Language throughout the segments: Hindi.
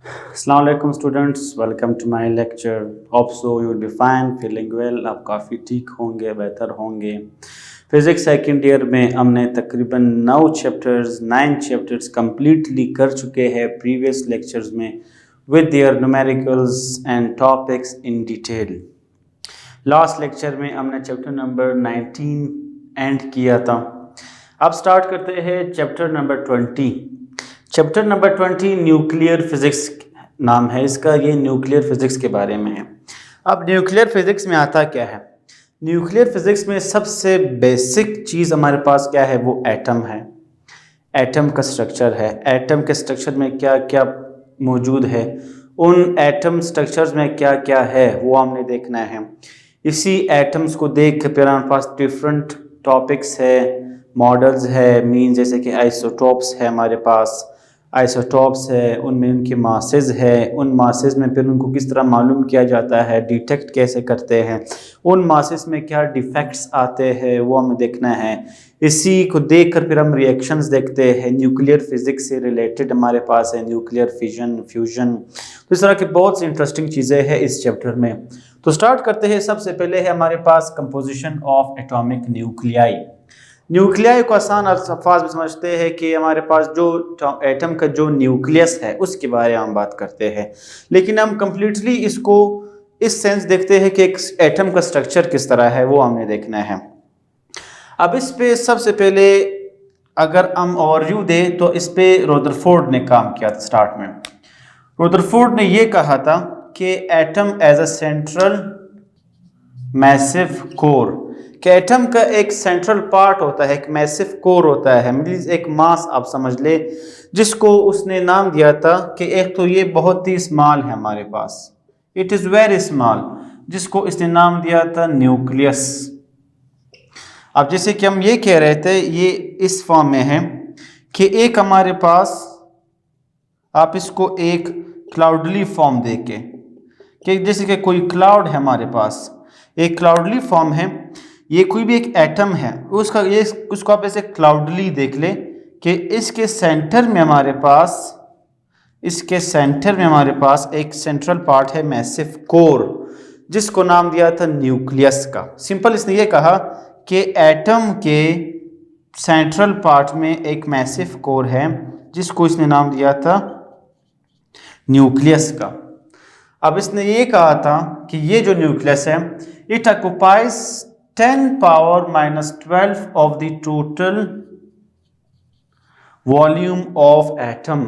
Assalamu alaikum students, welcome to my lecture. Hope so you will be fine, feeling well. आप काफ़ी ठीक होंगे, बेहतर होंगे. फिज़िक्स सेकेंड ईयर में हमने तकरीबन 9 चैप्टर्स कम्प्लीटली कर चुके हैं प्रीवियस लेक्चर्स में with their numericals and topics in detail. Last lecture में हमने चैप्टर नंबर 19 एंड किया था. अब स्टार्ट करते हैं chapter number 20. Chapter number 20 nuclear physics नाम है इसका. ये न्यूक्लियर फिज़िक्स के बारे में है. अब न्यूक्लियर फिज़िक्स में आता क्या है? न्यूक्लियर फिज़िक्स में सबसे बेसिक चीज़ हमारे पास क्या है? वो एटम है. एटम का स्ट्रक्चर है. एटम के स्ट्रक्चर में क्या क्या मौजूद है, उन एटम स्ट्रक्चर्स में क्या क्या है वो हमने देखना है. इसी एटम्स को देख के फिर हमारे पास डिफरेंट टॉपिक्स है, मॉडल्स है, मीन जैसे कि आइसोटॉप्स है, हमारे पास आइसोटॉप्स है, उनमें उनकी मासेस है, उन मासेस में फिर उनको किस तरह मालूम किया जाता है, डिटेक्ट कैसे करते हैं, उन मासेस में क्या डिफेक्ट्स आते हैं वो हमें देखना है. इसी को देखकर फिर हम रिएक्शंस देखते हैं. न्यूक्लियर फिज़िक्स से रिलेटेड हमारे पास है न्यूक्लियर फिजन, फ्यूजन, तो इस तरह की बहुत सी इंटरेस्टिंग चीज़ें हैं इस चैप्टर में. तो स्टार्ट करते हैं. सबसे पहले है हमारे पास composition of atomic nuclei. Nuclei को आसान अल्फाज में समझते हैं कि हमारे पास जो एटम का जो न्यूक्लियस है उसके बारे में हम बात करते हैं, लेकिन हम कंप्लीटली इसको इस सेंस देखते हैं कि एक एटम का स्ट्रक्चर किस तरह है वो हमने देखना है. अब इस पे सबसे पहले अगर हम ओवरव्यू दें तो इस पे रदरफोर्ड ने काम किया था. स्टार्ट में रदरफोर्ड ने ये कहा था कि atom as a central massive core, कि एटम का एक सेंट्रल पार्ट होता है, एक मैसिव कोर होता है, मींस एक मास आप समझ ले, जिसको उसने नाम दिया था कि एक तो ये बहुत ही स्मॉल है हमारे पास, इट इज़ वेरी स्मॉल, जिसको इसने नाम दिया था न्यूक्लियस. अब जैसे कि हम ये कह रहे थे, ये इस फॉर्म में है कि एक हमारे पास आप इसको एक क्लाउडली फॉर्म देके, कि जैसे कि कोई क्लाउड है हमारे पास, एक क्लाउडली फॉर्म है, ये कोई भी एक एटम है उसका, ये उसको आप ऐसे क्लाउडली देख ले कि इसके सेंटर में हमारे पास, इसके सेंटर में हमारे पास एक सेंट्रल पार्ट है मैसिव कोर, जिसको नाम दिया था न्यूक्लियस का. सिंपल इसने ये कहा कि एटम के सेंट्रल पार्ट में एक मैसिव कोर है जिसको इसने नाम दिया था न्यूक्लियस का. अब इसने ये कहा था कि ये जो न्यूक्लियस है, it occupies 10 power minus 12 of the total volume of atom.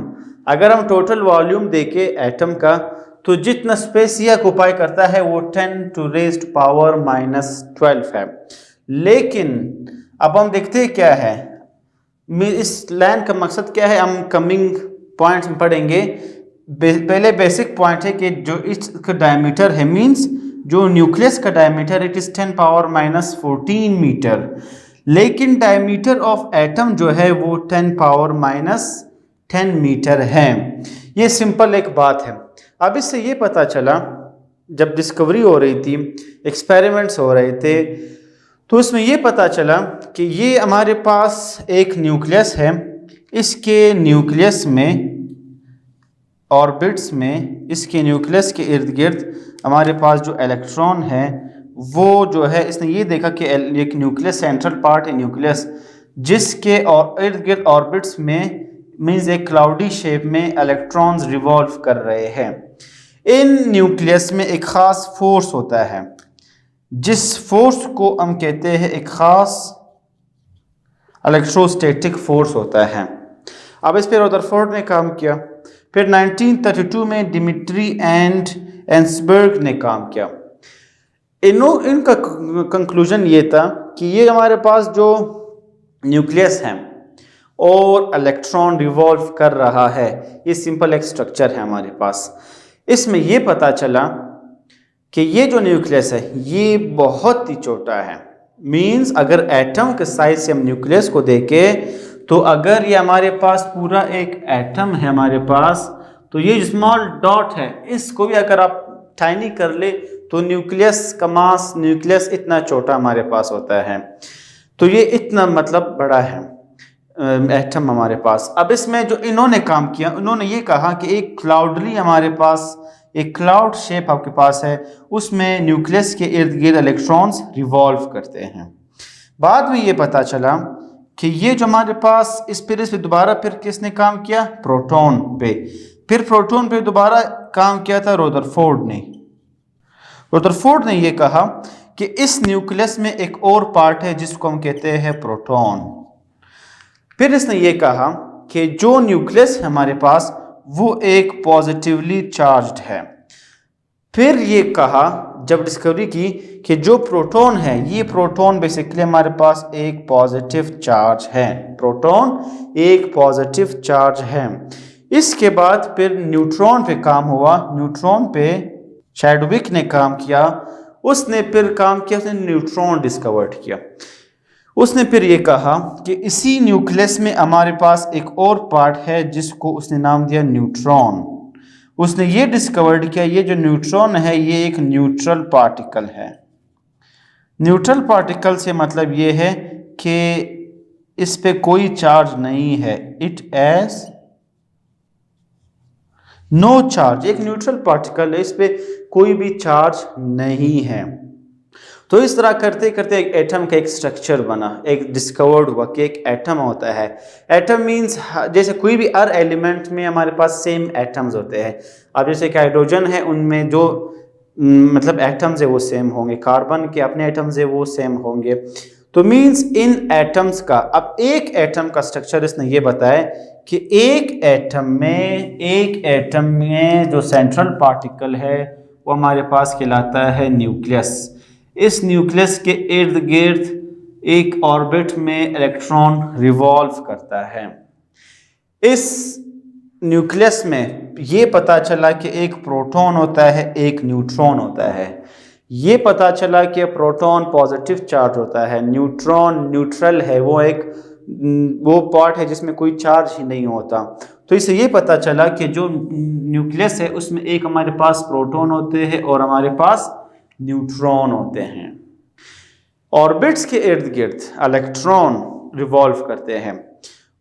अगर हम टोटल वॉल्यूम देखें एटम का, तो जितना स्पेस ये ऑक्युपाई करता है वो 10 टू रेज्ड पावर माइनस 12 है. लेकिन अब हम देखते हैं क्या है, इस लाइन का मकसद क्या है, हम कमिंग पॉइंट्स में पढ़ेंगे. पहले बेसिक पॉइंट है कि जो इसका डायमीटर है, मींस जो न्यूक्लियस का diameter, it is 10 power minus 14 metre, लेकिन डायमीटर ऑफ एटम जो है वो 10 पावर माइनस 10 मीटर है. ये सिंपल एक बात है. अब इससे ये पता चला, जब डिस्कवरी हो रही थी, एक्सपेरिमेंट्स हो रहे थे, तो इसमें ये पता चला कि ये हमारे पास एक न्यूक्लियस है, इसके न्यूक्लियस में ऑर्बिट्स में, इसके न्यूक्लियस के इर्द गिर्द हमारे पास जो इलेक्ट्रॉन है वो जो है, इसने ये देखा कि एक न्यूक्लियस सेंट्रल पार्ट है न्यूक्लियस, जिसके और इर्द गिर्द ऑर्बिट्स में, मींस एक क्लाउडी शेप में इलेक्ट्रॉन्स रिवॉल्व कर रहे हैं. इन न्यूक्लियस में एक ख़ास फोर्स होता है, जिस फोर्स को हम कहते हैं एक ख़ास इलेक्ट्रोस्टैटिक फोर्स होता है. अब इस पर रदरफोर्ड ने काम किया. फिर 1932 में डिमिट्री एंड एंसबर्ग ने काम किया. इनका कंक्लूजन ये था कि ये हमारे पास जो न्यूक्लियस है और इलेक्ट्रॉन रिवॉल्व कर रहा है, ये सिंपल एक स्ट्रक्चर है हमारे पास. इसमें ये पता चला कि ये जो न्यूक्लियस है ये बहुत ही छोटा है. मींस अगर एटम के साइज से हम न्यूक्लियस को देखें, तो अगर ये हमारे पास पूरा एक एटम है हमारे पास, तो ये स्मॉल डॉट है, इसको भी अगर आप टाइनी कर ले तो न्यूक्लियस का मास, न्यूक्लियस इतना छोटा हमारे पास होता है. तो ये इतना मतलब बड़ा है. एटम हमारे पास। अब इसमें जो इन्होंने काम किया, उन्होंने ये कहा कि एक क्लाउडली हमारे पास एक क्लाउड शेप आपके पास है, उसमें न्यूक्लियस के इर्द गिर्द इलेक्ट्रॉन्स रिवॉल्व करते हैं। बाद में ये पता चला कि ये जो हमारे पास इस पे दोबारा फिर किसने काम किया, प्रोटॉन पे। फिर प्रोटॉन पे दोबारा काम किया था रदरफोर्ड ने। रदरफोर्ड ने ये कहा कि इस न्यूक्लियस में एक और पार्ट है जिसको हम कहते हैं प्रोटॉन। फिर इसने ये कहा कि जो न्यूक्लियस है हमारे पास वो एक पॉजिटिवली चार्ज्ड है। फिर ये कहा जब डिस्कवरी की कि जो प्रोटॉन है, ये प्रोटॉन बेसिकली हमारे पास एक पॉजिटिव चार्ज है, प्रोटॉन एक पॉजिटिव चार्ज है। इसके बाद फिर न्यूट्रॉन पे काम हुआ। न्यूट्रॉन पे चैडविक ने काम किया, उसने फिर काम किया, उसने न्यूट्रॉन डिस्कवर्ड किया। उसने फिर ये कहा कि इसी न्यूक्लियस में हमारे पास एक और पार्ट है जिसको उसने नाम दिया न्यूट्रॉन। उसने ये डिस्कवर्ड किया ये जो न्यूट्रॉन है ये एक न्यूट्रल पार्टिकल है। न्यूट्रल पार्टिकल से मतलब ये है कि इस पे कोई चार्ज नहीं है, इट एज नो चार्ज। एक न्यूट्रल पार्टिकल है, इस पे कोई भी चार्ज नहीं है। तो इस तरह करते करते एक एटम का एक स्ट्रक्चर बना, एक डिस्कवर्ड हुआ कि एक एटम होता है। एटम मींस जैसे कोई भी हर एलिमेंट में हमारे पास सेम एटम्स होते हैं। अब जैसे कि हाइड्रोजन है, उनमें जो मतलब एटम्स है वो सेम होंगे, कार्बन के अपने एटम्स है वो सेम होंगे। तो मींस इन एटम्स का, अब एक एटम का स्ट्रक्चर इसने ये बताया कि एक एटम में जो सेंट्रल पार्टिकल है वो हमारे पास कहलाता है न्यूक्लियस। इस न्यूक्लियस के इर्द गिर्द एक ऑर्बिट में इलेक्ट्रॉन रिवॉल्व करता है। इस न्यूक्लियस में ये पता चला कि एक प्रोटॉन होता है, एक न्यूट्रॉन होता है। ये पता चला कि प्रोटॉन पॉजिटिव चार्ज होता है, न्यूट्रॉन न्यूट्रल है, वो पार्ट है जिसमें कोई चार्ज ही नहीं होता। तो इससे ये पता चला कि जो न्यूक्लियस है उसमें एक हमारे पास प्रोटॉन होते हैं और हमारे पास न्यूट्रॉन होते हैं। ऑर्बिट्स के इर्द गिर्द इलेक्ट्रॉन रिवॉल्व करते हैं।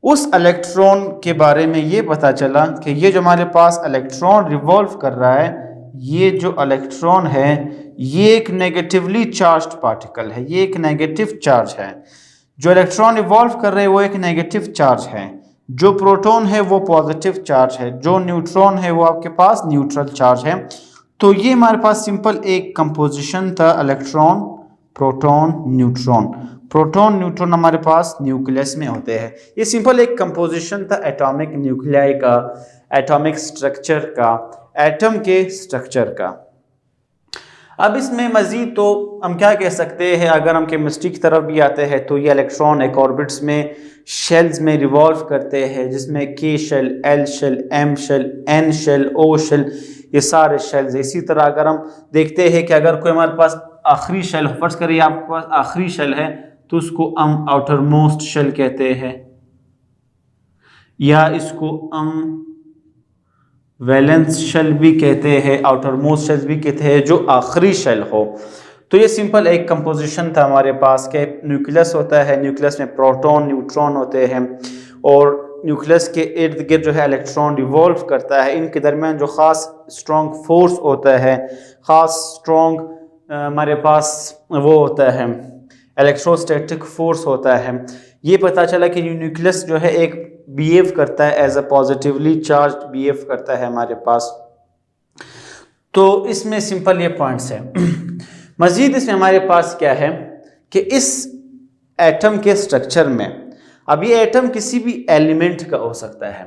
उस इलेक्ट्रॉन के बारे में ये पता चला कि ये जो हमारे पास इलेक्ट्रॉन रिवॉल्व कर रहा है, ये जो इलेक्ट्रॉन है ये एक नेगेटिवली चार्ज्ड पार्टिकल है, ये एक नेगेटिव चार्ज है। जो इलेक्ट्रॉन रिवॉल्व कर रहे हैं वो एक नेगेटिव चार्ज है, जो प्रोटॉन है वो पॉजिटिव चार्ज है, जो न्यूट्रॉन है वो आपके पास न्यूट्रल चार्ज है। तो ये हमारे पास सिंपल एक कंपोजिशन था, electron proton neutron. Proton neutron हमारे पास न्यूक्लियस में होते हैं। ये सिंपल एक कंपोजिशन था एटॉमिक न्यूक्लियाई का, एटॉमिक स्ट्रक्चर का, एटम के स्ट्रक्चर का। अब इसमें मज़ीद तो हम क्या कह सकते हैं, अगर हम केमिस्ट्री की तरफ भी आते हैं तो ये इलेक्ट्रॉन एक ऑर्बिट्स में शेल्स में रिवॉल्व करते हैं, जिसमें K shell, L shell, M shell, N shell, O shell, ये सारे शेल्स। इसी तरह अगर हम देखते हैं कि अगर कोई हमारे पास आखिरी शेल, फर्ज करिए आपके पास आखिरी शेल है तो उसको हम आउटर मोस्ट शेल कहते हैं, या इसको हम वैलेंस शेल भी कहते हैं, आउटर मोस्ट शेल भी कहते हैं, जो आखिरी शेल हो। तो ये सिंपल एक कंपोजिशन था हमारे पास के न्यूक्लियस होता है, न्यूक्लियस में प्रोटॉन न्यूट्रॉन होते हैं और न्यूक्लियस के इर्द गिर्द जो है इलेक्ट्रॉन रिवॉल्व करता है। इनके दरमियान जो ख़ास स्ट्रॉन्ग फोर्स होता है, ख़ास स्ट्रॉन्ग हमारे पास वो होता है इलेक्ट्रोस्टैटिक फोर्स होता है। ये पता चला कि न्यूक्लियस जो है एक बिहेव करता है as a positively charge behave करता है हमारे पास। तो इसमें सिंपल ये पॉइंट्स हैं। मज़ीद इसमें हमारे पास क्या है कि इस एटम के स्ट्रक्चर में, अब ये एटम किसी भी एलिमेंट का हो सकता है,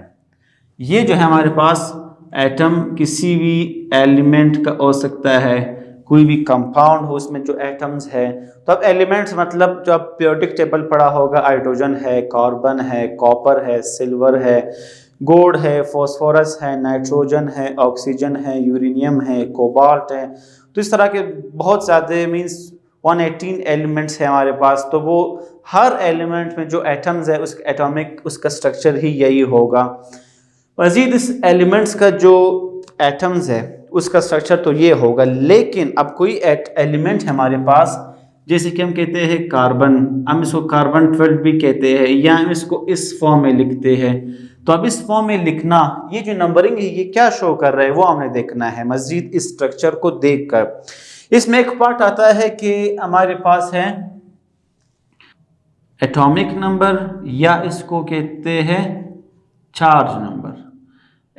ये जो है हमारे पास एटम किसी भी एलिमेंट का हो सकता है, कोई भी कंपाउंड हो उसमें जो एटम्स है। तो अब एलिमेंट्स मतलब जो आप पीरियोडिक टेबल पढ़ा होगा, हाइड्रोजन है, कार्बन है, कॉपर है, सिल्वर है, गोल्ड है, फॉस्फोरस है, नाइट्रोजन है, ऑक्सीजन है, यूरेनियम है, कोबाल्ट है। तो इस तरह के बहुत ज़्यादा मीन्स 118 एलिमेंट्स हैं हमारे पास। तो वो हर एलिमेंट में जो एटम्स है उसका एटॉमिक उसका स्ट्रक्चर ही यही होगा। मज़ीद इस एलिमेंट्स का जो एटम्स है उसका स्ट्रक्चर तो ये होगा, लेकिन अब कोई एलिमेंट है हमारे पास जैसे कि हम कहते हैं कार्बन, हम इसको कार्बन 12 भी कहते हैं, या हम इसको इस फॉर्म में लिखते हैं। तो अब इस फॉर्म में लिखना, ये जो नंबरिंग है ये क्या शो कर रहा है वो हमें देखना है मजीद इस स्ट्रक्चर को देखकर। इसमें एक पार्ट आता है कि हमारे पास है एटॉमिक नंबर, या इसको कहते हैं चार्ज नंबर।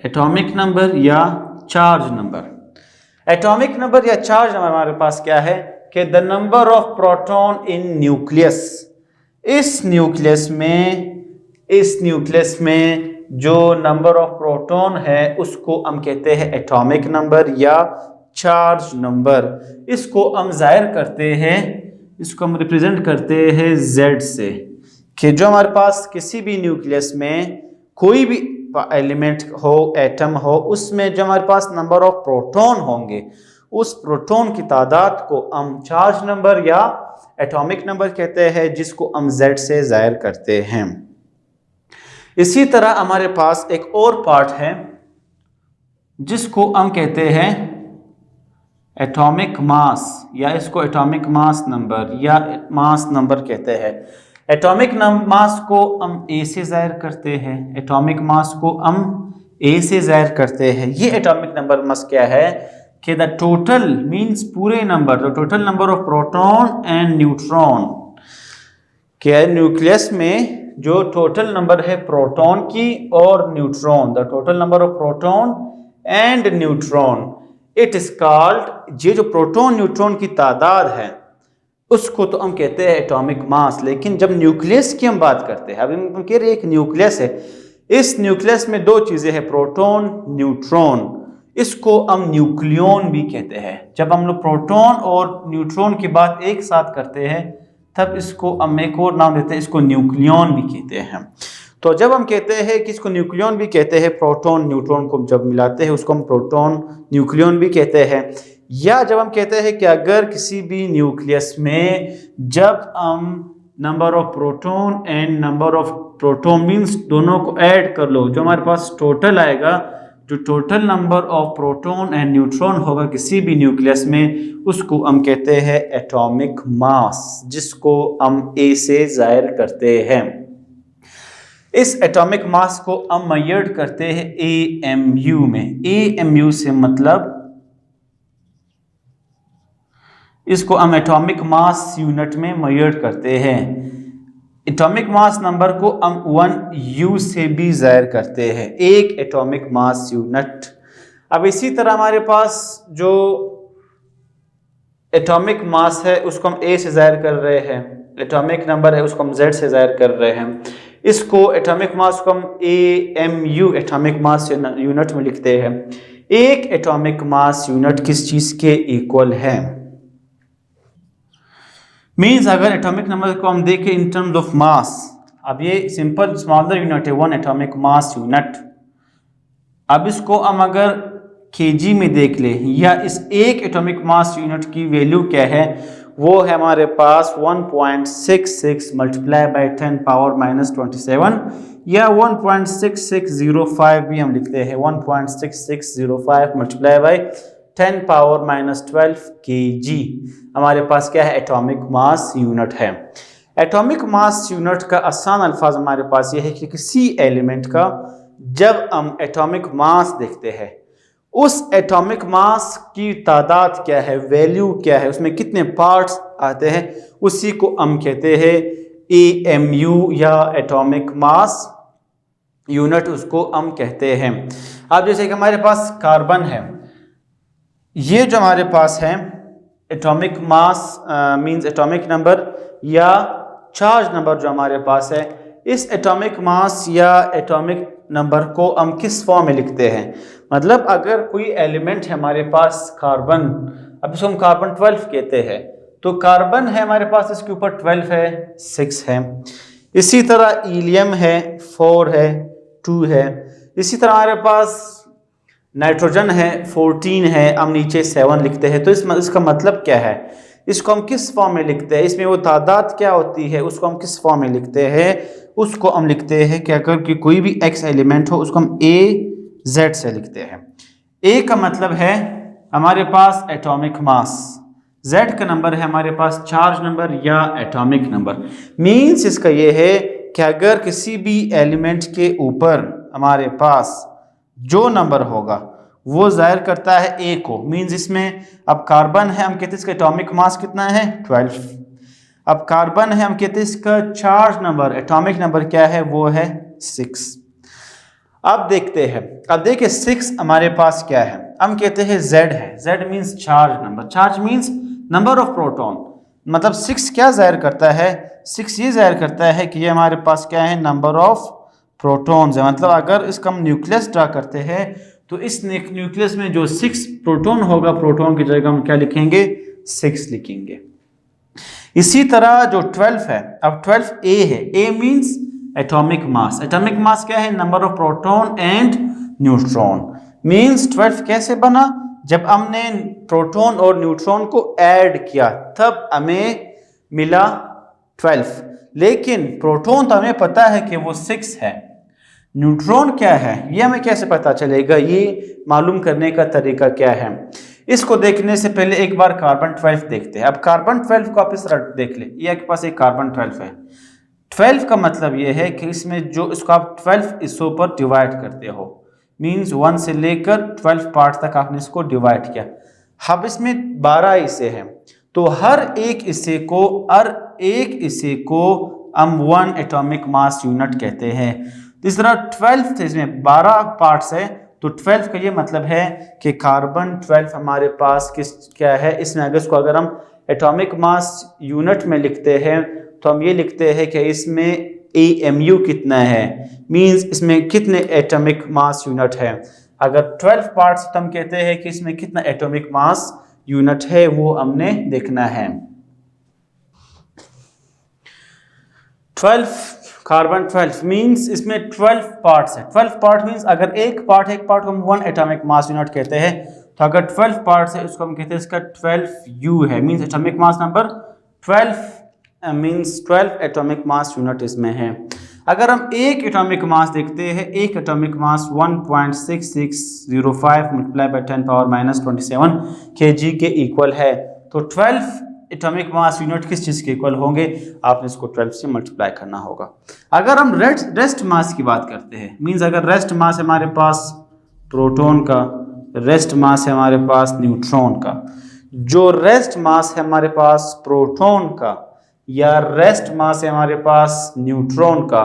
एटॉमिक नंबर या चार्ज नंबर। एटॉमिक नंबर या चार्ज नंबर हमारे पास क्या है कि the number of proton in nucleus. इस न्यूक्लियस में जो नंबर ऑफ प्रोटॉन है उसको हम कहते हैं एटॉमिक नंबर या चार्ज नंबर। इसको हम जाहिर करते हैं, इसको हम रिप्रेजेंट करते हैं Z से, कि जो हमारे पास किसी भी न्यूक्लियस में कोई भी एलिमेंट हो, एटम हो, उसमें जो हमारे पास नंबर ऑफ प्रोटॉन होंगे उस प्रोटॉन की तादाद को हम चार्ज नंबर या एटॉमिक नंबर कहते हैं, जिसको हम Z से जाहिर करते हैं। इसी तरह हमारे पास एक और पार्ट है जिसको हम कहते हैं एटॉमिक मास, या इसको एटॉमिक मास नंबर या मास नंबर कहते हैं। एटॉमिक मास को हम A से जाहिर करते हैं, एटॉमिक मास को हम A से जाहिर करते हैं। ये एटॉमिक नंबर मास क्या है कि द टोटल मींस पूरे number, the total number of proton and neutron. क्या न्यूक्लियस में जो टोटल नंबर है प्रोटॉन की और neutron, the total number of proton and neutron, it is called, ये जो प्रोटॉन न्यूट्रॉन की तादाद है उसको तो हम कहते हैं एटॉमिक मास। लेकिन जब न्यूक्लियस की हम बात करते हैं, अभी हम कह रहे हैं एक न्यूक्लियस है, इस न्यूक्लियस में दो चीजें हैं, प्रोटॉन न्यूट्रॉन, इसको हम न्यूक्लियन भी कहते हैं। जब हम लोग प्रोटॉन और न्यूट्रॉन की बात एक साथ करते हैं तब इसको हम एक और नाम देते हैं, इसको न्यूक्लियन भी कहते हैं। तो जब हम कहते हैं कि इसको न्यूक्लियन भी कहते हैं, प्रोटॉन न्यूट्रॉन को जब मिलाते हैं उसको हम प्रोटॉन न्यूक्लियन भी कहते हैं। या जब हम कहते हैं कि अगर किसी भी न्यूक्लियस में जब हम number of proton and number of proton means दोनों को ऐड कर लो, जो हमारे पास टोटल आएगा, जो total number of proton and neutron होगा किसी भी न्यूक्लियस में, उसको हम कहते हैं एटॉमिक मास, जिसको हम A से जाहिर करते हैं। इस एटॉमिक मास को हम मेजर करते हैं AMU में। AMU से मतलब इसको हम एटॉमिक मास यूनिट में मेजर करते हैं। एटॉमिक मास नंबर को हम 1U से भी जाहिर करते हैं, एक एटॉमिक मास यूनिट। अब इसी तरह हमारे पास जो एटॉमिक मास है उसको हम A से जाहिर कर रहे हैं, एटॉमिक नंबर है उसको हम Z से जाहिर कर रहे हैं। इसको एटॉमिक मास को हम AMU एटॉमिक मास यूनिट में लिखते हैं। एक एटॉमिक मास यूनिट किस चीज के इक्वल है? मीन्स अगर एटॉमिक नंबर को हम देखें इन टर्म्स ऑफ मास, अब ये सिंपल स्मॉलर यूनिट है, 1 एटॉमिक मास यूनिट। अब इसको हम अगर केजी में देख ले, या इस एक एटॉमिक मास यूनिट की वैल्यू क्या है, वो है हमारे पास 1.66 मल्टीप्लाई बाई 10 पावर माइनस 27, या 1.6605 भी हम लिखते हैं, 1.6605 multiply by 10 power minus 12 kg हमारे पास क्या है, एटॉमिक मास यूनिट है। एटॉमिक मास यूनिट का आसान अल्फाज हमारे पास ये है कि किसी एलिमेंट का जब हम एटॉमिक मास देखते हैं, उस एटॉमिक मास की तादाद क्या है, वैल्यू क्या है, उसमें कितने पार्ट्स आते हैं, उसी को हम कहते हैं AMU या एटॉमिक मास यूनिट, उसको हम कहते हैं। अब जैसे कि हमारे पास कार्बन है, ये जो हमारे पास है atomic mass means atomic number या चार्ज नंबर जो हमारे पास है, इस एटॉमिक मास या एटॉमिक नंबर को हम किस फॉर्म में लिखते हैं? मतलब अगर कोई एलिमेंट है हमारे पास कार्बन, अब इसको हम कार्बन 12 कहते हैं, तो कार्बन है हमारे पास, इसके ऊपर 12 है, 6 है। इसी तरह हीलियम है, 4 है, 2 है। इसी तरह हमारे पास नाइट्रोजन है, 14 है, हम नीचे 7 लिखते हैं। तो इसका मतलब क्या है, इसको हम किस फॉर्म में लिखते हैं, इसमें वो तादाद क्या होती है, उसको हम किस फॉर्म में लिखते हैं? उसको हम लिखते हैं कि अगर कि कोई भी x एलिमेंट हो उसको हम AZ से लिखते हैं। A का मतलब है हमारे पास एटॉमिक मास, Z का नंबर है हमारे पास चार्ज नंबर या एटॉमिक नंबर। मीन्स इसका ये है कि अगर किसी भी एलिमेंट के ऊपर हमारे पास जो नंबर होगा वो जाहिर करता है ए को। मीन्स इसमें अब कार्बन है, हम कहते हैं इसका एटॉमिक मास कितना है 12। अब कार्बन है, हम कहते हैं इसका चार्ज नंबर एटॉमिक नंबर क्या है, वो है 6। अब देखते हैं, अब देखिए 6 हमारे पास क्या है, हम कहते हैं Z है। Z means charge number, charge means number of proton. मतलब 6 क्या जाहिर करता है, 6 ये जाहिर करता है कि ये हमारे पास क्या है, नंबर ऑफ प्रोटॉन्स है। मतलब अगर इसका हम न्यूक्लियस ड्रा करते हैं तो इस न्यूक्लियस में जो 6 प्रोटॉन होगा, प्रोटॉन की जगह हम क्या लिखेंगे, 6 लिखेंगे। इसी तरह जो 12 है, अब 12 A है। A means atomic mass. Atomic mass क्या है, number of proton and neutron. Means 12 कैसे बना, जब हमने प्रोटॉन और न्यूट्रॉन को ऐड किया तब हमें मिला 12। लेकिन प्रोटॉन तो हमें पता है कि वो 6 है, न्यूट्रॉन क्या है ये हमें कैसे पता चलेगा, ये मालूम करने का तरीका क्या है। इसको देखने से पहले एक बार कार्बन 12 देखते हैं। अब कार्बन 12 को आप इस तरह देख ले, ये आपके पास एक कार्बन 12 है। 12 का मतलब ये है कि इसमें जो इसको आप 12 हिस्सों पर डिवाइड करते हो। मीन्स 1 से लेकर 12 पार्ट तक आपने इसको डिवाइड किया। अब इसमें 12 हिस्से हैं, तो हर एक हिस्से को हम 1 एटॉमिक मास यूनिट कहते हैं। इस तरह 12 थे, इसमें 12 पार्ट्स है, तो 12 का ये मतलब है कि कार्बन 12 हमारे पास क्या है। इसमें अगर हम एटॉमिक मास यूनिट में लिखते हैं तो हम ये लिखते हैं कि इसमें AMU कितना है, मींस इसमें कितने एटॉमिक मास यूनिट है। अगर 12 पार्ट्स तो हम कहते हैं कि इसमें कितना एटॉमिक मास यूनिट है, वो हमने देखना है। 12 कार्बन 12 मींस इसमें 12 पार्ट्स है। 12 पार्ट मींस अगर एक पार्ट को हम 1 एटॉमिक मास यूनिट कहते हैं, तो अगर 12 पार्ट्स है उसको हम कहते हैं इसका 12U है। Means atomic mass number 12 means 12 atomic mass unit इसमें है। अगर हम एक एटॉमिक मास देखते हैं, एक atomic mass 1.6605 multiply by 10 power minus 27 kg के इक्वल है। तो 12 एटॉमिक मास यूनिट किस चीज़ के इक्वल होंगे, आपने इसको 12 से मल्टीप्लाई करना होगा। अगर हम रेस्ट मास की बात करते हैं, मींस अगर रेस्ट मास है हमारे पास प्रोटॉन का, रेस्ट मास है हमारे पास न्यूट्रॉन का, जो रेस्ट मास है हमारे पास प्रोटॉन का या रेस्ट मास है हमारे पास न्यूट्रॉन का,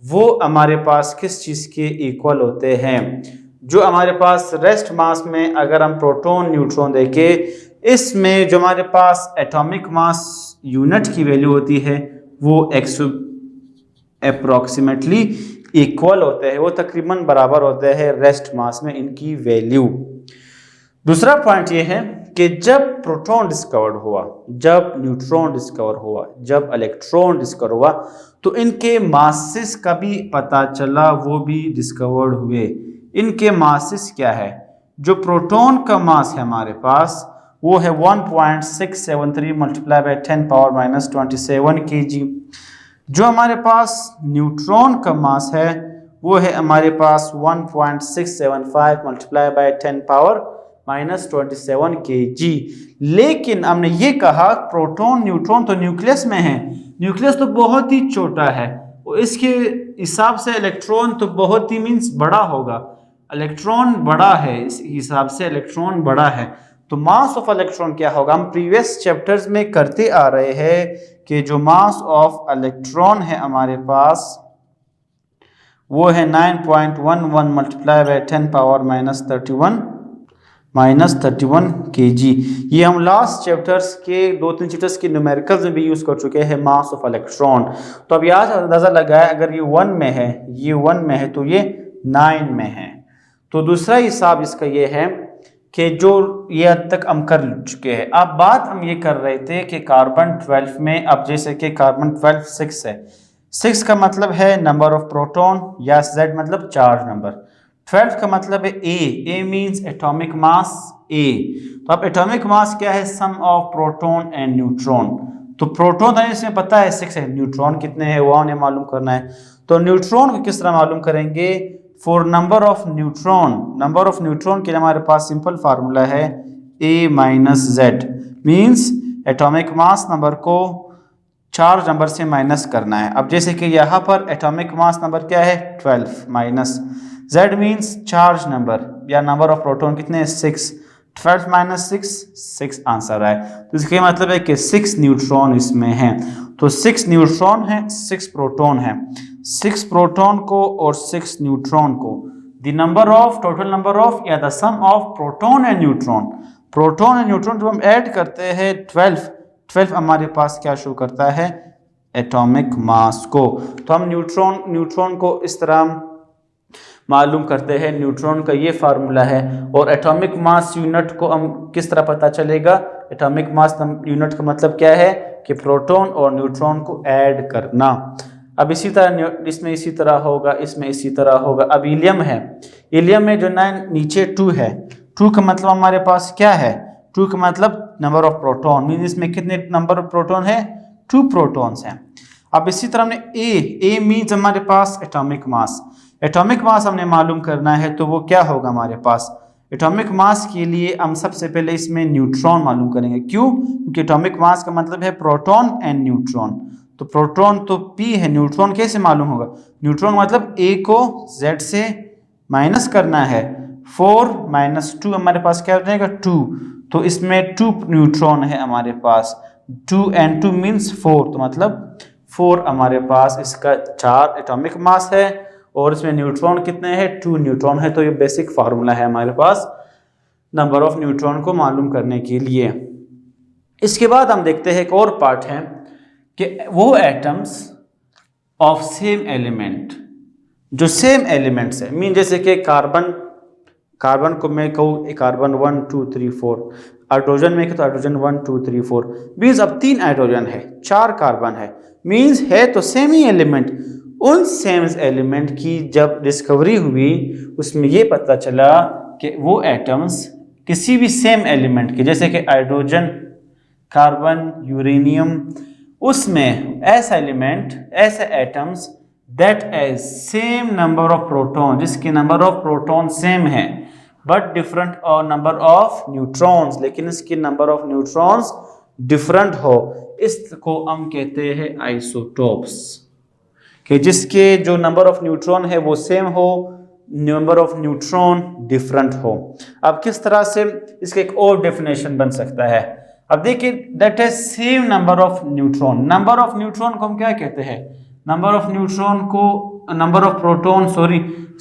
वो हमारे पास किस चीज़ के इक्वल होते हैं। जो हमारे पास रेस्ट मास में अगर हम प्रोटॉन न्यूट्रॉन देखें, इसमें जो हमारे पास एटॉमिक मास यूनिट की वैल्यू होती है वो अप्रॉक्सीमेटली इक्वल होते हैं, वो तकरीबन बराबर होते हैं रेस्ट मास में इनकी वैल्यू। दूसरा पॉइंट ये है कि जब प्रोटॉन डिस्कवर्ड हुआ, जब न्यूट्रॉन डिस्कवर हुआ, जब इलेक्ट्रॉन डिस्कवर हुआ, तो इनके मासेस का भी पता चला, वो भी डिस्कवर्ड हुए। इनके मासेस क्या है, जो प्रोटॉन का मास है हमारे पास वो है 1.673 multiply by 10 power minus 27 kg। जो हमारे पास न्यूट्रॉन का मास है वो है हमारे पास 1.675 multiply by 10 power minus 27 kg। लेकिन हमने ये कहा प्रोटॉन न्यूट्रॉन तो न्यूक्लियस में है, न्यूक्लियस तो बहुत ही छोटा है, और इसके हिसाब से इलेक्ट्रॉन तो बहुत ही मीन्स बड़ा होगा। इलेक्ट्रॉन बड़ा है, इस हिसाब से इलेक्ट्रॉन बड़ा है, तो मास ऑफ इलेक्ट्रॉन क्या होगा। हम प्रीवियस चैप्टर्स में करते आ रहे हैं कि जो मास ऑफ इलेक्ट्रॉन है हमारे पास वो है 9.11 multiply by 10 power minus 31 kg। ये हम लास्ट चैप्टर्स के 2-3 चैप्टर्स के न्यूमेरिकल्स में भी यूज़ कर चुके हैं मास ऑफ इलेक्ट्रॉन। तो अब यहाँ अंदाज़ा लगाया, अगर ये 1 में है, ये 1 में है, तो ये 9 में है। तो दूसरा हिसाब इसका ये है कि जो ये हद तक हम कर चुके हैं। अब बात हम ये कर रहे थे कि कार्बन 12 में, अब जैसे कि कार्बन 12 6 है, 6 का मतलब है नंबर ऑफ प्रोटॉन, या Z मतलब चार्ज नंबर, 12 का मतलब है A means atomic mass A। तो अब एटॉमिक मास क्या है, सम ऑफ प्रोटॉन एंड न्यूट्रॉन। तो प्रोटॉन तो इसमें पता है 6 है, न्यूट्रॉन कितने हैं वो हमें मालूम करना है। तो न्यूट्रॉन को किस तरह मालूम करेंगे, for number of neutron, number of neutron के लिए हमारे पास सिंपल फार्मूला है A minus Z। Means atomic mass number को चार्ज नंबर से माइनस करना है। अब जैसे कि यहाँ पर एटॉमिक मास नंबर क्या है 12 minus Z means charge number या नंबर ऑफ प्रोटॉन कितने हैं 6, 12 माइनस 6 आंसर है। तो इसका मतलब है कि 6 न्यूट्रॉन इसमें हैं। तो 6 न्यूट्रॉन है 6 प्रोटॉन है। 6 प्रोटॉन को और 6 न्यूट्रॉन को the number of total number of या the sum of proton and neutron, proton and neutron जब हम ऐड करते हैं 12 हमारे पास क्या शो करता है एटॉमिक मास को। तो हम न्यूट्रॉन को इस तरह मालूम करते हैं, न्यूट्रॉन का ये फार्मूला है। और एटॉमिक मास यूनिट को हम किस तरह पता चलेगा, एटॉमिक मास यूनिट का मतलब क्या है कि प्रोटॉन और न्यूट्रॉन को ऐड करना। अब इसी तरह इसमें इसी तरह होगा, इसमें इसी तरह होगा। अब हीलियम है, हीलियम में जो 9 नीचे 2 है, 2 का मतलब हमारे पास क्या है, 2 का मतलब नंबर ऑफ प्रोटॉन, मीन इसमें कितने नंबर ऑफ प्रोटॉन है 2 प्रोटॉन्स हैं। अब इसी तरह हमने ए मीन्स हमारे पास एटॉमिक मास, एटॉमिक मास हमने मालूम करना है तो वो क्या होगा हमारे पास। एटॉमिक मास के लिए हम सबसे पहले इसमें न्यूट्रॉन मालूम करेंगे, क्यों, क्योंकि एटॉमिक मास का मतलब है प्रोटॉन एंड न्यूट्रॉन। तो प्रोटॉन तो P है, न्यूट्रॉन कैसे मालूम होगा, न्यूट्रॉन मतलब A को Z से माइनस करना है, 4 माइनस 2 हमारे पास क्या हो जाएगा 2। तो इसमें 2 न्यूट्रॉन है हमारे पास, 2 and 2 मीन्स 4, तो मतलब 4 हमारे पास इसका 4 एटॉमिक मास है। और इसमें न्यूट्रॉन कितने हैं 2 न्यूट्रॉन है। तो ये बेसिक फार्मूला है हमारे पास नंबर ऑफ न्यूट्रॉन को मालूम करने के लिए। इसके बाद हम देखते हैं एक और पार्ट है कि वो एटम्स ऑफ सेम एलिमेंट, जो सेम एलिमेंट्स है, मीन जैसे कि कार्बन को मैं कहूँ कार्बन 1 2 3 4, हाइड्रोजन में तो हाइड्रोजन 1 2 3 4, मीन्स अब 3 हाइड्रोजन है 4 कार्बन है, मीन्स है तो सेम ही एलिमेंट। उन सेम एलिमेंट की जब डिस्कवरी हुई उसमें ये पता चला कि वो एटम्स किसी भी सेम एलिमेंट के, जैसे कि हाइड्रोजन, कार्बन, यूरेनियम, उसमें ऐसा एलिमेंट, ऐसे atoms that has same number of proton, जिसके नंबर ऑफ प्रोटॉन सेम है बट डिफरेंट और नंबर ऑफ न्यूट्रॉन्स, लेकिन इसके नंबर ऑफ न्यूट्रॉन्स डिफरेंट हो, इसको हम कहते हैं आइसोटोप्स। कि जिसके जो नंबर ऑफ न्यूट्रॉन है वो सेम हो, नंबर ऑफ न्यूट्रॉन डिफरेंट हो। अब किस तरह से इसका एक और डेफिनेशन बन सकता है, अब देखिए that is same number of neutron. Number of neutron को हम क्या कहते हैं, नंबर ऑफ न्यूट्रॉन को number of proton,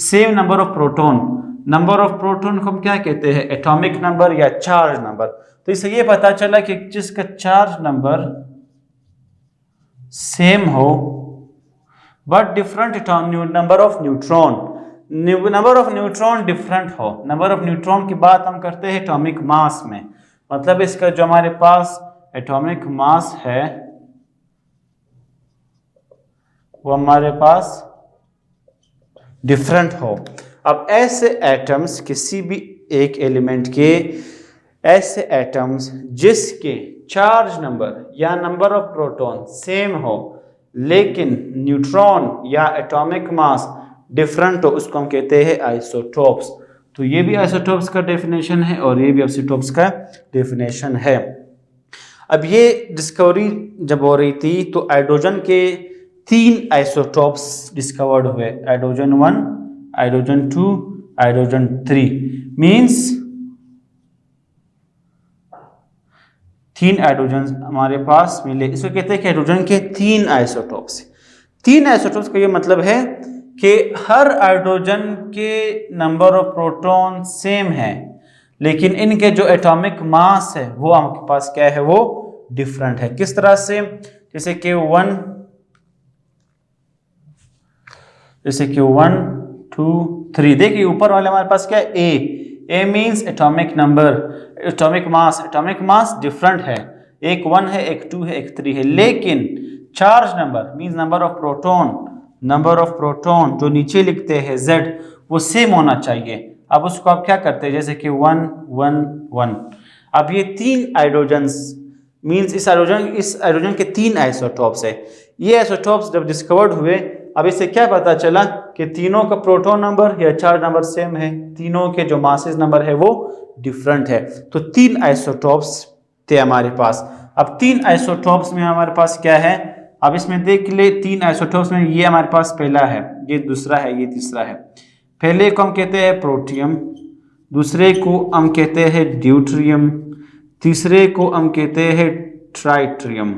same number of proton, number of proton को हम क्या कहते हैं एटॉमिक नंबर या चार्ज नंबर। तो इससे ये पता चला कि जिसका चार्ज नंबर सेम हो but different number of neutron, number of neutron different हो। नंबर ऑफ न्यूट्रॉन की बात हम करते हैं एटॉमिक मास में, मतलब इसका जो हमारे पास एटॉमिक मास है वो हमारे पास डिफरेंट हो। अब ऐसे एटम्स किसी भी एक एलिमेंट के, ऐसे एटम्स जिसके चार्ज नंबर या नंबर ऑफ प्रोटॉन सेम हो लेकिन न्यूट्रॉन या एटॉमिक मास डिफरेंट हो, उसको हम कहते हैं आइसोटोप्स। तो ये भी आइसोटोप्स का डेफिनेशन है और ये भी आइसोटोप्स का डेफिनेशन है। अब ये डिस्कवरी जब हो रही थी तो हाइड्रोजन के 3 आइसोटोप्स डिस्कवर्ड हुए, hydrogen 1, hydrogen 2, hydrogen 3, means 3 hydrogen हमारे पास मिले। इसको कहते हैं कि हाइड्रोजन के 3 आइसोटोप्स। 3 आइसोटोप्स का ये मतलब है कि हर हाइड्रोजन के नंबर ऑफ प्रोटॉन सेम है लेकिन इनके जो एटॉमिक मास है वो आपके पास क्या है, वो डिफरेंट है। किस तरह से, जैसे कि 1 2 3, देखिए ऊपर वाले हमारे पास क्या है a means atomic number, atomic mass different है, एक 1 है, एक 2 है, एक 3 है, लेकिन charge number means number of proton जो नीचे लिखते हैं Z वो सेम होना चाहिए। अब उसको आप क्या करते हैं, जैसे कि 1 1 1। अब ये 3 हाइड्रोजन्स मीन्स इस हाइड्रोजन के 3 आइसोटोप्स है। ये आइसोटोप्स जब डिस्कवर्ड हुए, अब इससे क्या पता चला कि तीनों का प्रोटॉन नंबर या चार्ज नंबर सेम है, तीनों के जो मासेस नंबर है वो डिफरेंट है। तो 3 आइसोटोप्स थे हमारे पास। अब 3 आइसोटोप्स में हमारे पास क्या है, अब इसमें देख ले 3 आइसोटोप्स में ये हमारे पास पहला है, ये दूसरा है, ये तीसरा है। पहले को हम कहते हैं प्रोटियम, दूसरे को हम कहते हैं ड्यूट्रियम, तीसरे को हम कहते हैं ट्राइट्रियम।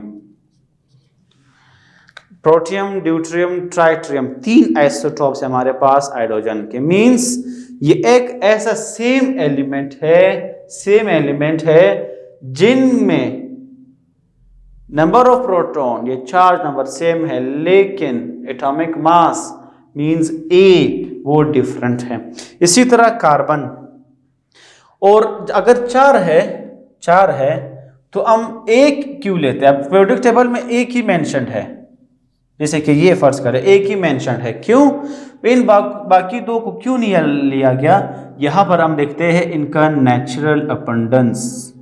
प्रोटियम, ड्यूट्रियम, ट्राइट्रियम 3 आइसोटोप्स है हमारे पास हाइड्रोजन के। मींस ये एक ऐसा सेम एलिमेंट है जिनमें नंबर ऑफ प्रोटॉन, ये चार्ज नंबर सेम है, लेकिन एटॉमिक मास मींस ए वो डिफरेंट है। इसी तरह कार्बन, और अगर 4 है तो हम एक क्यों लेते हैं? अब पीरियोडिक टेबल में एक ही मेंशन्ड है, जैसे कि ये फर्ज करें एक ही मेंशन्ड है, क्यों? इन बाकी दो को क्यों नहीं लिया गया? यहां पर हम देखते हैं इनका नेचुरल अबंडेंस।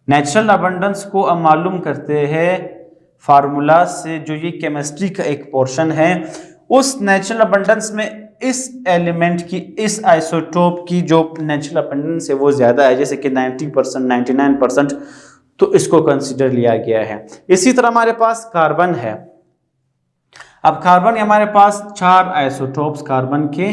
नेचुरल अबंडेंस को हम मालूम करते हैं फार्मूला से, जो ये केमिस्ट्री का एक पोर्शन है। उस नेचुरल अबंडेंस में इस एलिमेंट की, इस आइसोटोप की जो नेचुरल अबंडेंस है वो ज्यादा है, जैसे कि 90%, 99%, तो इसको कंसीडर लिया गया है। इसी तरह हमारे पास कार्बन है। अब कार्बन हमारे पास 4 आइसोटोप्स कार्बन के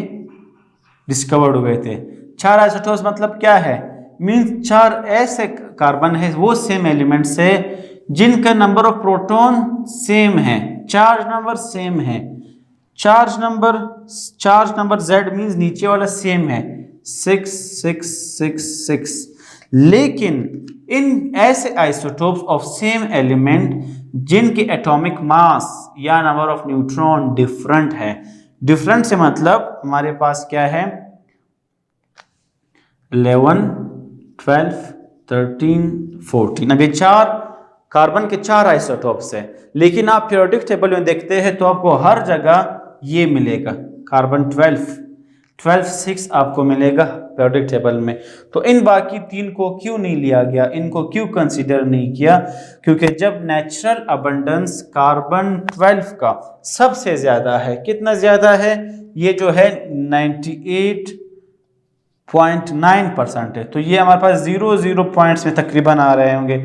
डिस्कवर्ड हुए थे। 4 आइसोटोप्स मतलब क्या है? मींस 4 ऐसे कार्बन है, वो सेम एलिमेंट से जिनका नंबर ऑफ प्रोटॉन सेम है, चार्ज नंबर सेम है। चार्ज नंबर Z मींस नीचे वाला सेम है, 6 6 6 6। लेकिन इन ऐसे आइसोटोप्स ऑफ सेम एलिमेंट जिनकी एटॉमिक मास या नंबर ऑफ न्यूट्रॉन डिफरेंट है। डिफरेंट से मतलब हमारे पास क्या है? 11 12 13 14। अब ये 4 कार्बन के 4 आइसोटोप्स है, लेकिन आप पीरियोडिक टेबल में देखते हैं तो आपको हर जगह ये मिलेगा, कार्बन 12 6 आपको मिलेगा पीरियोडिक टेबल में। तो इन बाकी 3 को क्यों नहीं लिया गया, इनको क्यों कंसीडर नहीं किया? क्योंकि जब नेचुरल अबंडेंस कार्बन 12 का सबसे ज्यादा है, कितना ज्यादा है? ये जो है 98.9% है, तो ये हमारे पास 00 पॉइंट्स में तकरीबन आ रहे होंगे,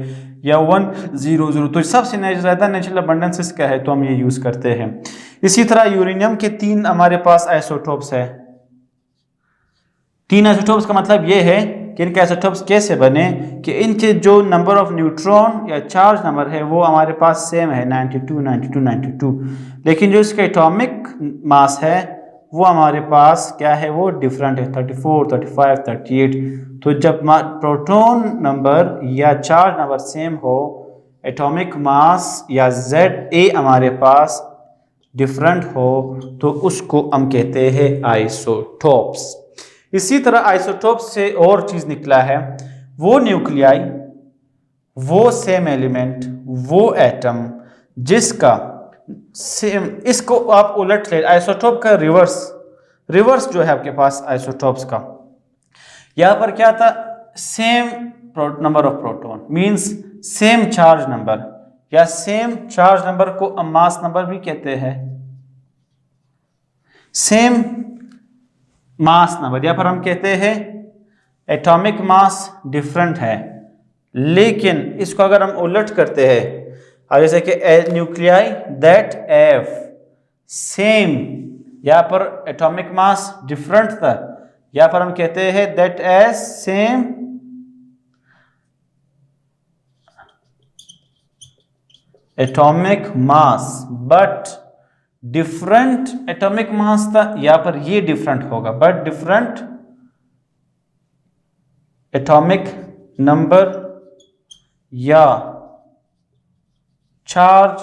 या 100, तो सबसे ज्यादा नेचुरल अबंडेंस इसका है, तो हम ये यूज करते हैं। इसी तरह यूरेनियम के 3 हमारे पास आइसोटोप्स है। 3 आइसोटोप्स का मतलब ये है कि इनके आइसोटोप्स कैसे बने कि इनके जो नंबर ऑफ न्यूट्रॉन या चार्ज नंबर है वो हमारे पास सेम है, 92 92 92, लेकिन जो इसका एटॉमिक मास है वो हमारे पास क्या है? वो डिफरेंट है, 34 35 38। तो जब प्रोटॉन नंबर या चार्ज नंबर सेम हो, एटॉमिक मास या ZA हमारे पास डिफरेंट हो, तो उसको हम कहते हैं आइसोटोप्स। इसी तरह आइसोटोप्स से और चीज निकला है, वो न्यूक्लियाई, वो सेम एलिमेंट, वो एटम जिसका सेम, इसको आप उलट ले, आइसोटोप का रिवर्स जो है आपके पास आइसोटोप्स का, यहां पर क्या था? Same number of proton means same charge number, या सेम चार्ज नंबर को हम मास नंबर भी कहते हैं, सेम मास नंबर, यहां पर हम कहते हैं एटॉमिक मास डिफरेंट है। लेकिन इसको अगर हम उलट करते हैं, जैसे कि न्यूक्लियाई दैट F सेम, यहां पर एटॉमिक मास डिफरेंट था, यहां पर हम कहते हैं that S same atomic mass but different atomic मास था, यहां पर ये डिफरेंट होगा बट डिफरेंट एटॉमिक नंबर या चार्ज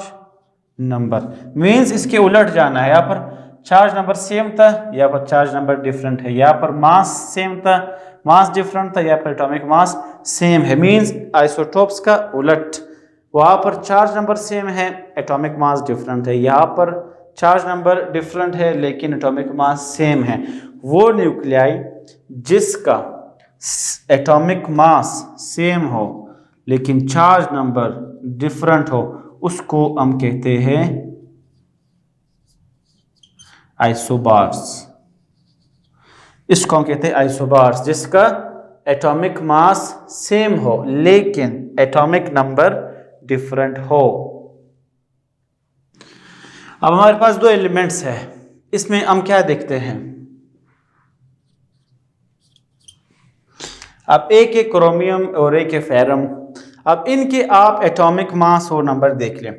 नंबर। मींस इसके उलट जाना है, यहां पर चार्ज नंबर सेम था, यहां पर चार्ज नंबर डिफरेंट है, यहां पर मास सेम था, मास डिफरेंट था, यहां पर एटॉमिक मास सेम है। मींस आइसोटोप्स का उलट, वहां पर चार्ज नंबर सेम है, एटॉमिक मास डिफरेंट है, यहां पर चार्ज नंबर डिफरेंट है लेकिन एटॉमिक मास सेम है। वो न्यूक्लियाई जिसका एटॉमिक मास सेम हो लेकिन चार्ज नंबर डिफरेंट हो, उसको हम कहते हैं आइसोबार्स। इसको हम कहते हैं आइसोबार्स, जिसका एटॉमिक मास सेम हो लेकिन एटॉमिक नंबर डिफरेंट हो। अब हमारे पास दो एलिमेंट्स है, इसमें हम क्या देखते हैं, अब एक है क्रोमियम और एक है फेरम। अब इनके आप एटॉमिक मास और नंबर देख लें।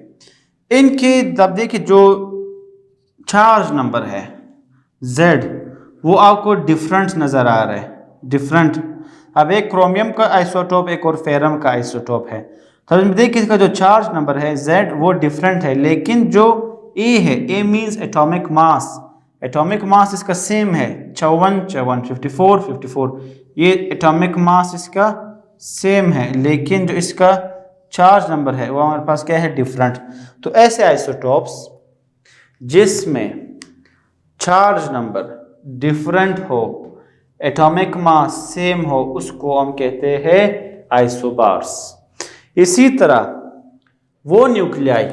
इनके अब देखिए जो चार्ज नंबर है Z वो आपको डिफरेंट नज़र आ रहा है, डिफरेंट। अब एक क्रोमियम का आइसोटोप एक और फेरम का आइसोटोप है, तो देखिए इसका जो चार्ज नंबर है Z वो डिफरेंट है, लेकिन जो A है, A means atomic mass, atomic mass इसका सेम है 54 54 54, ये एटॉमिक मास इसका सेम है, लेकिन जो इसका चार्ज नंबर है वो हमारे पास क्या है, डिफरेंट। तो ऐसे आइसोटोप्स जिसमें चार्ज नंबर डिफरेंट हो, एटॉमिक मास सेम हो, उसको हम कहते हैं आइसोबार्स। इसी तरह वो nuclei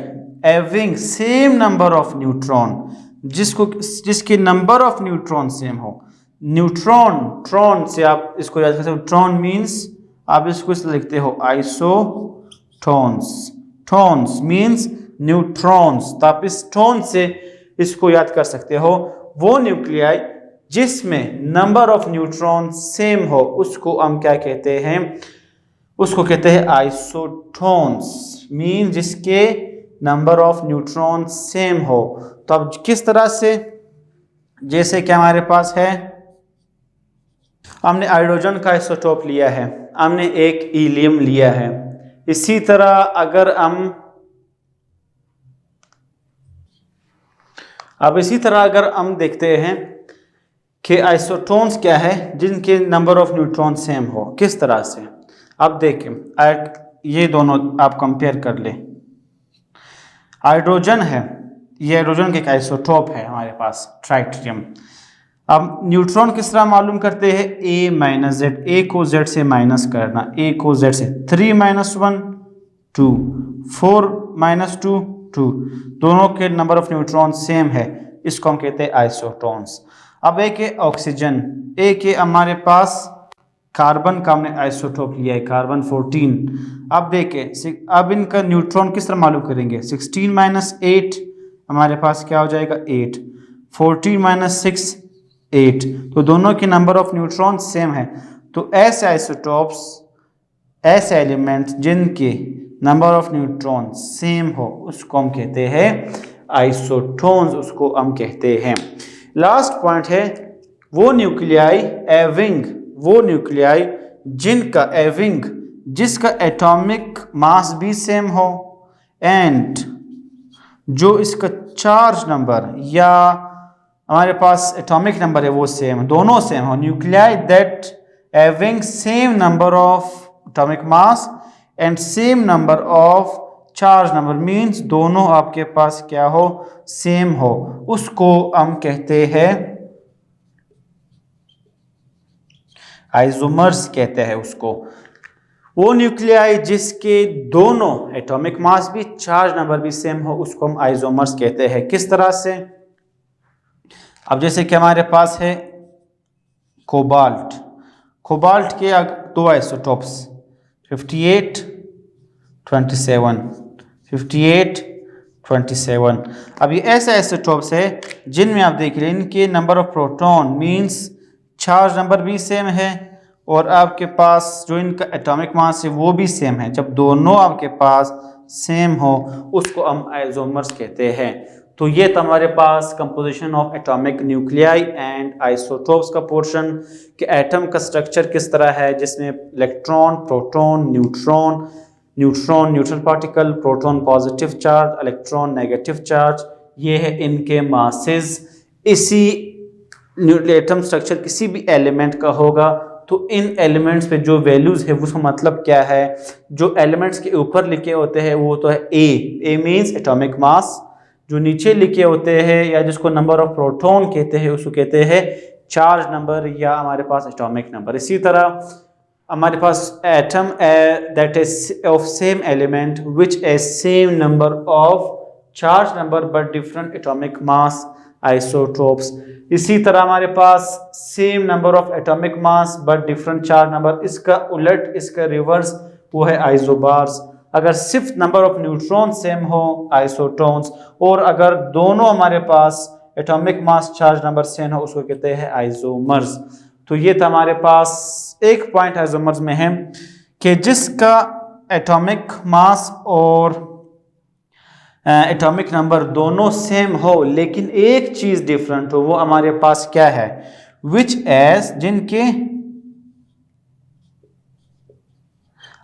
having same number of neutron, जिसके नंबर ऑफ न्यूट्रॉन सेम हो। न्यूट्रॉन, ट्रॉन से आप इसको याद कर सकते हो, ट्रॉन मीन्स आप इसको इस लिखते हो आइसोटॉन्स, टॉन्स मीन्स न्यूट्रॉन्स, तो आप इस टॉन से इसको याद कर सकते हो। वो न्यूक्लियाई जिसमें नंबर ऑफ न्यूट्रॉन सेम हो उसको हम क्या कहते हैं, उसको कहते हैं आइसोटॉन्स, मीन जिसके नंबर ऑफ न्यूट्रॉन सेम हो। तो अब किस तरह से, जैसे कि हमारे पास है, हमने हाइड्रोजन का आइसोटोप लिया है, हमने एक हीलियम लिया है। इसी तरह अगर हम देखते हैं कि आइसोटोन्स क्या है जिनके नंबर ऑफ न्यूट्रॉन सेम हो, किस तरह से, अब देखें ये दोनों आप कंपेयर कर ले। हाइड्रोजन है, ये हाइड्रोजन के एक आइसोटोप है हमारे पास ट्राइटियम। अब न्यूट्रॉन किस तरह मालूम करते हैं, A माइनस जेड, A को Z से माइनस करना, A को Z से, 3 माइनस 1 2, 4 माइनस 2 2, दोनों के नंबर ऑफ न्यूट्रॉन सेम है, इसको हम कहते हैं आइसोटोन्स। अब एक है ऑक्सीजन, एक है हमारे पास कार्बन का हमने आइसोटोप लिया है, कार्बन 14। अब देखें, अब इनका न्यूट्रॉन किस तरह मालूम करेंगे, 16 माइनस 8 हमारे पास क्या हो जाएगा 8, 14 माइनस 6 8, तो दोनों के नंबर ऑफ न्यूट्रॉन सेम है। तो ऐसे आइसोटोप्स, ऐसे एलिमेंट जिनके नंबर ऑफ न्यूट्रॉन सेम हो उसको हम कहते हैं आइसोटोन्स, उसको हम कहते हैं। लास्ट पॉइंट है वो न्यूक्लियाई हैविंग, वो न्यूक्लियाई जिनका हैविंग, जिसका एटॉमिक मास भी सेम हो एंड जो इसका चार्ज नंबर या हमारे पास एटॉमिक नंबर है वो सेम, दोनों सेम हो। Nuclei that having same number of atomic mass and same number of charge number, means दोनों आपके पास क्या हो, सेम हो, उसको हम कहते हैं आइसोमर्स कहते हैं उसको। वो न्यूक्लियाई जिसके दोनों एटॉमिक मास भी चार्ज नंबर भी सेम हो उसको हम आइसोमर्स कहते हैं। किस तरह से, अब जैसे कि हमारे पास है कोबाल्ट, कोबाल्ट के दो आइसोटोप्स 58 27 58 27। अब ये ऐसे आइसोटोप्स है जिनमें आप देख रहे हैं इनके number of proton means charge number भी सेम है और आपके पास जो इनका एटॉमिक मास है वो भी सेम है। जब दोनों आपके पास सेम हो उसको हम आइसोमर्स कहते हैं। तो ये था हमारे पास composition of atomic nuclei and isotopes का पोर्शन कि एटम का स्ट्रक्चर किस तरह है, जिसमें electron, proton, neutron, neutron neutral particle, proton positive charge, electron negative charge, ये है इनके मासेस। इसी एटम स्ट्रक्चर किसी भी एलिमेंट का होगा तो इन एलिमेंट्स पे जो वैल्यूज है उसका मतलब क्या है, जो एलिमेंट्स के ऊपर लिखे होते हैं वो तो है ए मीन्स एटॉमिक मास, जो नीचे लिखे होते हैं या जिसको नंबर ऑफ प्रोटॉन कहते हैं उसको कहते हैं चार्ज नंबर या हमारे पास एटॉमिक नंबर। इसी तरह हमारे पास atom that is of same element which a same number of charge number but different atomic mass, isotopes. इसी तरह हमारे पास same number of atomic mass but different charge number, इसका उलट, इसका रिवर्स, वो है आइसोबार्स। अगर सिर्फ नंबर ऑफ न्यूट्रॉन सेम हो, आइसोटोन्स, और अगर दोनों हमारे पास atomic mass charge number same हो, उसको कहते हैं आइसोमर्स। तो ये था हमारे पास एक पॉइंट आइसोमर्स में है कि जिसका एटॉमिक मास और एटॉमिक नंबर दोनों सेम हो लेकिन एक चीज डिफरेंट हो, वो हमारे पास क्या है, विच एज, जिनके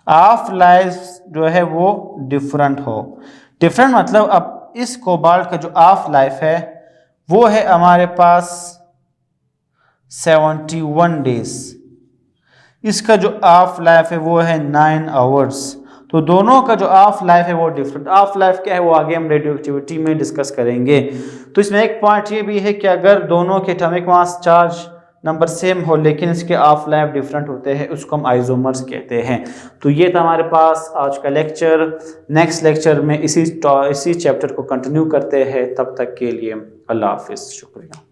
हाफ लाइफ जो है वो डिफरेंट हो। डिफरेंट मतलब अब इस कोबाल्ट का जो हाफ लाइफ है वो है हमारे पास 71 डेज, इसका जो हाफ लाइफ है वो है 9 आवर्स। तो दोनों का जो हाफ लाइफ है वो डिफरेंट। हाफ लाइफ क्या है वो आगे हम रेडियो एक्टिविटी में डिस्कस करेंगे। तो इसमें एक पॉइंट ये भी है कि अगर दोनों के atomic mass charge number same हो लेकिन इसके हाफ लाइफ डिफरेंट होते हैं, उसको हम आइसोमर्स कहते हैं। तो ये था हमारे पास आज का लेक्चर। नेक्स्ट लेक्चर में इसी चैप्टर को कंटिन्यू करते हैं। तब तक के लिए अल्लाह हाफिज़, शुक्रिया।